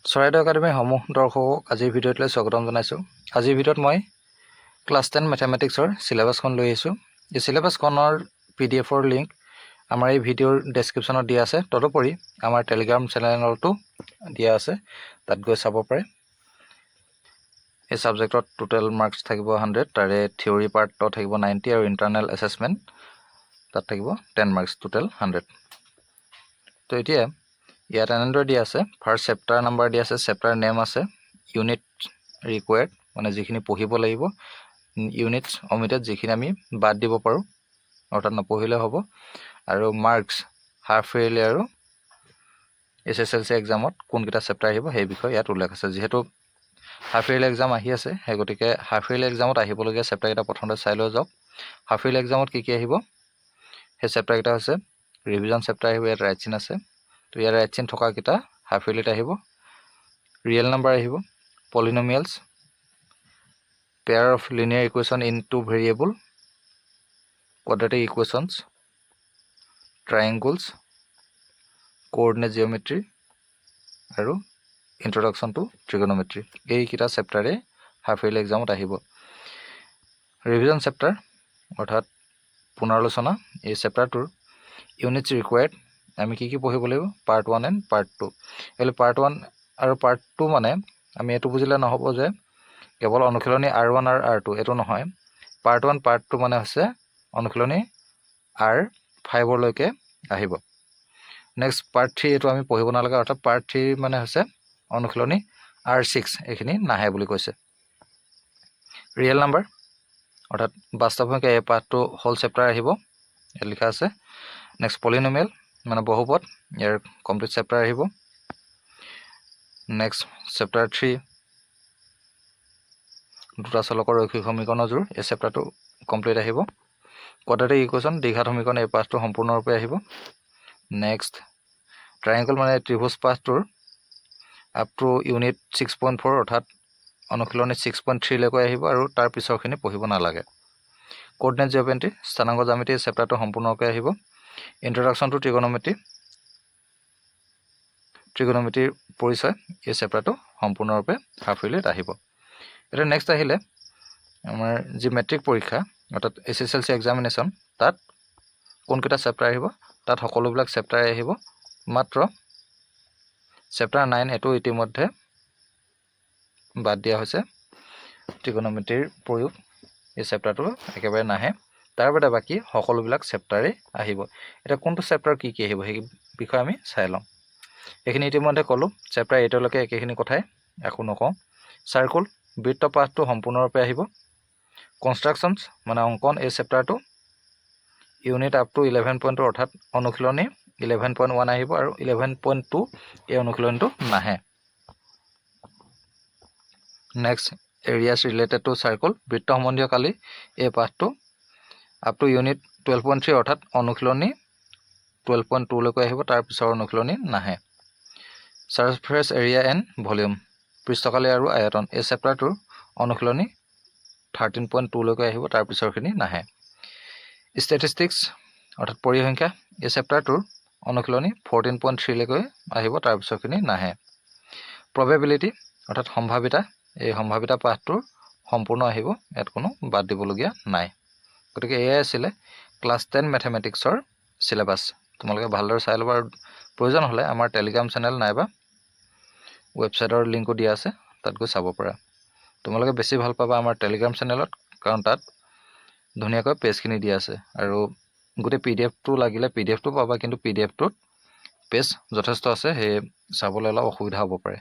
চৰাইদেউ একাডেমীৰ সমূহ দৰ্শকক আজিৰ ভিডিঅ'টোলৈ স্বাগতম জনাইছোঁ। আজিৰ ভিডিঅ'ত মই ক্লাছ 10 মেথমেটিক্সৰ চিলেবাছখন লৈ আহিছোঁ। এই চিলেবাছখনৰ PDF-ৰ লিংক আমাৰ এই ভিডিঅ'ৰ ডেছক্ৰিপশ্যনত দিয়া আছে। তদুপৰি আমাৰ টেলিগ্ৰাম চেনেলতো দিয়া আছে, তাত গৈ চাব পাৰে। এই ছাবজেক্টত টোটেল মাৰ্কছ থাকিব 100, তাৰে থিয়ৰী পাৰ্টত থাকিব 90 আৰু ইণ্টাৰনেল এছেছমেণ্ট তাত থাকিব 10 মাৰ্কছ, টোটেল 100। তো এতিয়া ইয়াত এনেদৰে দিয়া আছে, ফাৰ্ষ্ট চেপ্টাৰ নাম্বাৰ দিয়া আছে, চেপ্টাৰ নেম আছে, ইউনিট ৰিকুৱাৰ্ড মানে যিখিনি পঢ়িব লাগিব, ইউনিটছ অমিটেড যিখিনি আমি বাদ দিব পাৰোঁ অৰ্থাৎ নপঢ়িলে হ'ব, আৰু মাৰ্কছ হাফ ইয়াৰলি আৰু SSLC এক্সামত কোনকেইটা চেপ্টাৰ আহিব সেই বিষয়ে ইয়াত উল্লেখ আছে। যিহেতু হাফ ইয়াৰলি এক্সাম আহি আছে, সেই গতিকে হাফ ইয়াৰলি এক্সামত আহিবলগীয়া চেপ্টাৰকেইটা প্ৰথমতে চাই লৈ যাওক। হাফ ইয়াৰলি এক্সামত কি আহিব, সেই চেপ্টাৰকেইটা হৈছে ৰিভিজন চেপ্টাৰ আহিব, ইয়াত ৰাইট চিন আছে। তো ইয়াৰ ৰাইট চিন থকাকেইটা হাফ ইয়াৰলিত আহিব। ৰিয়েল নাম্বাৰ আহিব, polynomials, pair of linear equation in two variable, quadratic equations, triangles, coordinate geometry আৰু introduction to trigonometry, এইকেইটা চেপ্টাৰে হাফ ইয়াৰলি এক্সামত আহিব। ৰিভিজন চেপ্টাৰ অৰ্থাৎ পুনৰালোচনা, এই চেপ্টাৰটোৰ ইউনিটছ ৰিকুৱাৰ্ড আমি কি পঢ়িব লাগিব, পাৰ্ট 1 এণ্ড পাৰ্ট 2। এই পাৰ্ট 1 আৰু পাৰ্ট 2 মানে আমি এইটো বুজিলে নহ'ব যে কেৱল অনুশীলনী R1 আৰু R2, এইটো নহয়। পাৰ্ট 1 পাৰ্ট 2 মানে হৈছে অনুশীলনী R5লৈকে আহিব। নেক্সট পাৰ্ট 3 এইটো আমি পঢ়িব নালাগে, অৰ্থাৎ পাৰ্ট 3 মানে হৈছে অনুশীলনী R6, এইখিনি নাহে বুলি কৈছে। ৰিয়েল নাম্বাৰ অৰ্থাৎ বাস্তৱ সংখ্যা, এই পাৰ্টটো হোল চেপ্টাৰ আহিব, ইয়াত লিখা আছে। নেক্সট পলিনমিয়েল মানে বহুপদ, ইয়াৰ কমপ্লিট চেপ্টাৰ আহিব। নেক্সট চেপ্টাৰ 3 দুটা চলকৰ ৰৈখিক সমীকৰণৰ জোৰ, এই চেপ্টাৰটো কমপ্লিট আহিব। কোৱাড্ৰেটিক ইকুৱেশ্যন দ্বিঘাত সমীকৰণ, এই পাঠটো সম্পূৰ্ণৰূপে আহিব। নেক্সট ট্ৰাইংগল মানে ত্ৰিভুজ পাঠটোৰ আপ টু ইউনিট 6.4 অৰ্থাৎ অনুশীলনী 6.3লৈকে আহিব, আৰু তাৰ পিছৰখিনি পঢ়িব নালাগে। কোঅৰ্ডিনেট জিঅ'মেট্ৰি স্থানাংক জ্যামিতি, এই চেপ্টাৰটো সম্পূৰ্ণৰূপে আহিব। ইন্ট্ৰডাকশ্যন টু ট্ৰিগোনোমেট্ৰিৰ পৰিচয়, এই চেপ্টাৰটো সম্পূৰ্ণৰূপে হাফ ইয়াৰলিত আহিব। এতিয়া নেক্সট আহিলে আমাৰ যি মেট্ৰিক পৰীক্ষা অৰ্থাৎ SSLC এক্সামিনেশ্যন, তাত কোনকেইটা চেপ্টাৰ আহিব, তাত সকলোবিলাক চেপ্টাৰে আহিব। মাত্ৰ চেপ্টাৰ 9 এইটো ইতিমধ্যে বাদ দিয়া হৈছে, ট্ৰিগোনোমেট্ৰিৰ প্ৰয়োগ এই চেপ্টাৰটো একেবাৰে নাহে। তাৰ বাদে বাকী সকলোবিলাক চেপ্টাৰেই আহিব। এতিয়া কোনটো চেপ্টাৰ কি আহিব সেই বিষয়ে আমি চাই লওঁ। এইখিনি ইতিমধ্যে ক'লোঁ, চেপ্টাৰ 8লৈকে একেখিনি কথাই একো নকওঁ। চাৰ্কুল বৃত্ত পাঠটো সম্পূৰ্ণৰূপে আহিব। কনষ্ট্ৰাকশ্যনছ মানে অংকন, এই চেপ্টাৰটো ইউনিট আপ টু 11.2 অৰ্থাৎ অনুশীলনী 11.1 আহিব, আৰু 11.2 এই অনুশীলনীটো নাহে। Next areas related to circle, বৃত্ত সম্বন্ধীয় কালি, এই পাঠটো আপ টু ইউনিট 12.3 অৰ্থাৎ অনুশীলনী 12.2লৈকে আহিব, তাৰ পিছৰ অনুশীলনী নাহে। ছাৰফেচ এৰিয়া এণ্ড ভলিউম, পৃষ্ঠকালি আৰু আয়তন, এই চেপ্টাৰটোৰ অনুশীলনী 13.2লৈকে আহিব, তাৰ পিছৰখিনি নাহে। ষ্টেটিষ্টিক্স অৰ্থাৎ পৰিসংখ্যা, এই চেপ্টাৰটোৰ অনুশীলনী 14.3লৈকে আহিব, তাৰ পিছৰখিনি নাহে। প্ৰবেবিলিটি অৰ্থাৎ সম্ভাৱিতা, এই সম্ভাৱিতা পাঠটোৰ সম্পূৰ্ণ আহিব, ইয়াত কোনো বাদ দিবলগীয়া নাই। গতিকে এয়াই আছিলে ক্লাছ 10 মেথমেটিক্সৰ চিলেবাছ। তোমালোকে ভালদৰে চাই ল'বা, আৰু প্ৰয়োজন হ'লে আমাৰ টেলিগ্ৰাম চেনেল নাইবা ৱেবছাইটৰ লিংকো দিয়া আছে, তাত গৈ চাব পাৰা। তোমালোকে বেছি ভাল পাবা আমাৰ টেলিগ্ৰাম চেনেলত, কাৰণ তাত ধুনীয়াকৈ পেজখিনি দিয়া আছে, আৰু গোটেই PDF-টো লাগিলে PDF-টো পাবা, কিন্তু PDF-টোত পেজ যথেষ্ট আছে, সেয়ে চাবলৈ অলপ অসুবিধা হ'ব পাৰে।